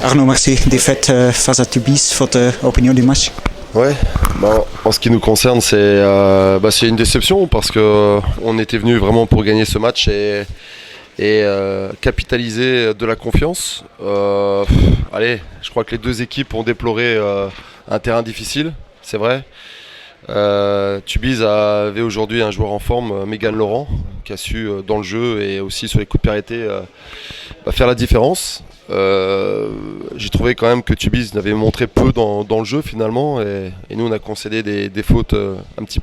Arnaud, merci. Défaite face à Tubize, votre opinion du match? Ouais, en ce qui nous concerne, c'est une déception parce qu'on était venu vraiment pour gagner ce match et capitaliser de la confiance. Allez, je crois que les deux équipes ont déploré un terrain difficile, c'est vrai. Tubize avait aujourd'hui un joueur en forme, Megan Laurent, qui a su dans le jeu et aussi sur les coups de pied arrêtés faire la différence. J'ai trouvé quand même que Tubize n'avait montré peu dans le jeu finalement et nous on a concédé des fautes un petit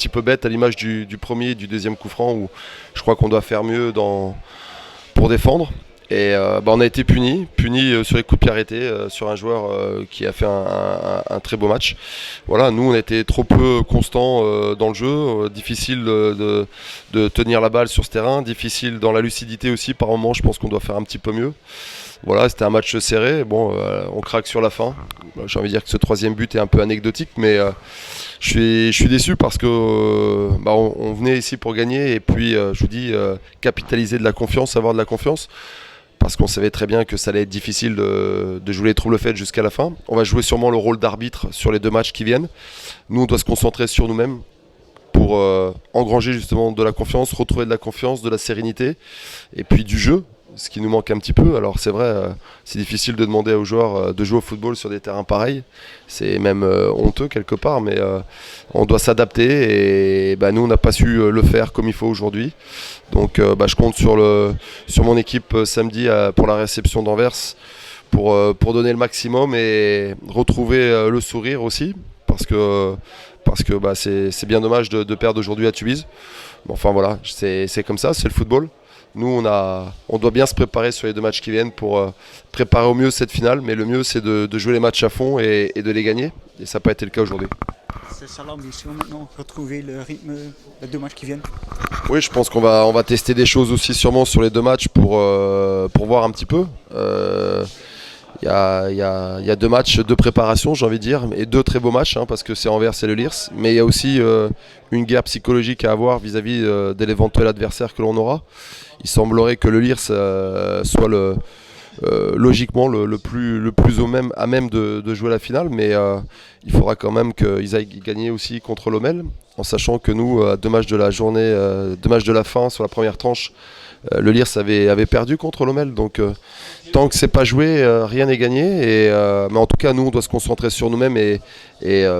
peu bêtes à l'image du premier et du deuxième coup franc où je crois qu'on doit faire mieux pour défendre. Et on a été puni sur les coups de pied arrêtés sur un joueur qui a fait un très beau match. Voilà, nous on a été trop peu constants dans le jeu, difficile de tenir la balle sur ce terrain, difficile dans la lucidité aussi par moments, je pense qu'on doit faire un petit peu mieux. Voilà, c'était un match serré, on craque sur la fin. J'ai envie de dire que ce troisième but est un peu anecdotique, mais je suis déçu parce que on venait ici pour gagner et puis je vous dis capitaliser de la confiance, avoir de la confiance. Parce qu'on savait très bien que ça allait être difficile de jouer les troubles faits jusqu'à la fin. On va jouer sûrement le rôle d'arbitre sur les deux matchs qui viennent. Nous, on doit se concentrer sur nous-mêmes pour engranger justement de la confiance, retrouver de la confiance, de la sérénité et puis du jeu, ce qui nous manque un petit peu. Alors c'est vrai, c'est difficile de demander aux joueurs de jouer au football sur des terrains pareils. C'est même honteux quelque part, mais on doit s'adapter et nous, on n'a pas su le faire comme il faut aujourd'hui. Donc je compte sur mon équipe samedi pour la réception d'Anvers pour donner le maximum et retrouver le sourire aussi parce que c'est bien dommage de perdre aujourd'hui à Tubize. Enfin voilà, c'est comme ça, c'est le football. Nous on doit bien se préparer sur les deux matchs qui viennent pour préparer au mieux cette finale, mais le mieux c'est de jouer les matchs à fond et de les gagner et ça n'a pas été le cas aujourd'hui. C'est ça l'ambition maintenant, retrouver le rythme des deux matchs qui viennent? Oui, je pense qu'on va tester des choses aussi sûrement sur les deux matchs pour voir un petit peu. Il y a deux matchs de préparation, j'ai envie de dire, et deux très beaux matchs, parce que c'est Anvers et le Lierse. Mais il y a aussi une guerre psychologique à avoir vis-à-vis de l'éventuel adversaire que l'on aura. Il semblerait que le Lierse soit logiquement le plus à même de jouer la finale, mais il faudra quand même qu'ils aillent gagner aussi contre Lommel, en sachant que nous, à deux matchs de la journée, deux matchs de la fin sur la première tranche, le Lierse avait perdu contre Lommel, donc tant que c'est pas joué, rien n'est gagné. Mais en tout cas, nous, on doit se concentrer sur nous-mêmes et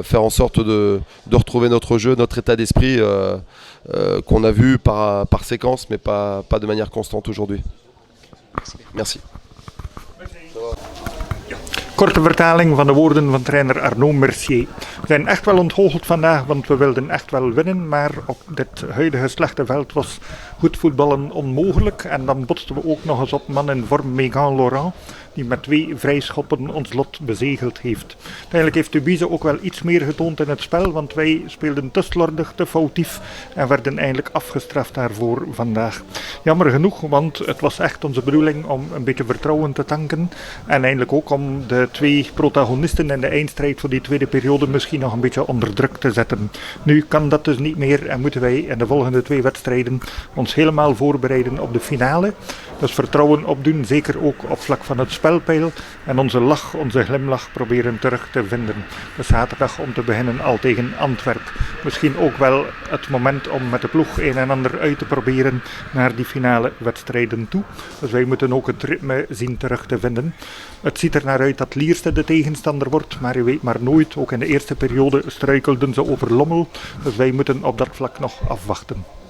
faire en sorte de retrouver notre jeu, notre état d'esprit qu'on a vu par séquence, mais pas de manière constante aujourd'hui. Merci. Korte vertaling van de woorden van trainer Arnaud Mercier. We zijn echt wel ontgoocheld vandaag, want we wilden echt wel winnen. Maar op dit huidige slechte veld was goed voetballen onmogelijk. En dan botsten we ook nog eens op man in vorm Megan Laurent, die met 2 vrijschoppen ons lot bezegeld heeft. Uiteindelijk heeft Tubize ook wel iets meer getoond in het spel, want wij speelden te slordig, te foutief en werden eigenlijk afgestraft daarvoor vandaag. Jammer genoeg, want het was echt onze bedoeling om een beetje vertrouwen te tanken en eindelijk ook om de 2 protagonisten in de eindstrijd voor die tweede periode misschien nog een beetje onder druk te zetten. Nu kan dat dus niet meer en moeten wij in de volgende 2 wedstrijden ons helemaal voorbereiden op de finale. Dus vertrouwen opdoen, zeker ook op vlak van het spelpeil en onze glimlach proberen terug te vinden. De zaterdag om te beginnen al tegen Antwerpen. Misschien ook wel het moment om met de ploeg een en ander uit te proberen naar die finale wedstrijden toe. Dus wij moeten ook het ritme zien terug te vinden. Het ziet er naar uit dat Lierse de tegenstander wordt, maar je weet maar nooit. Ook in de eerste periode struikelden ze over Lommel. Dus wij moeten op dat vlak nog afwachten.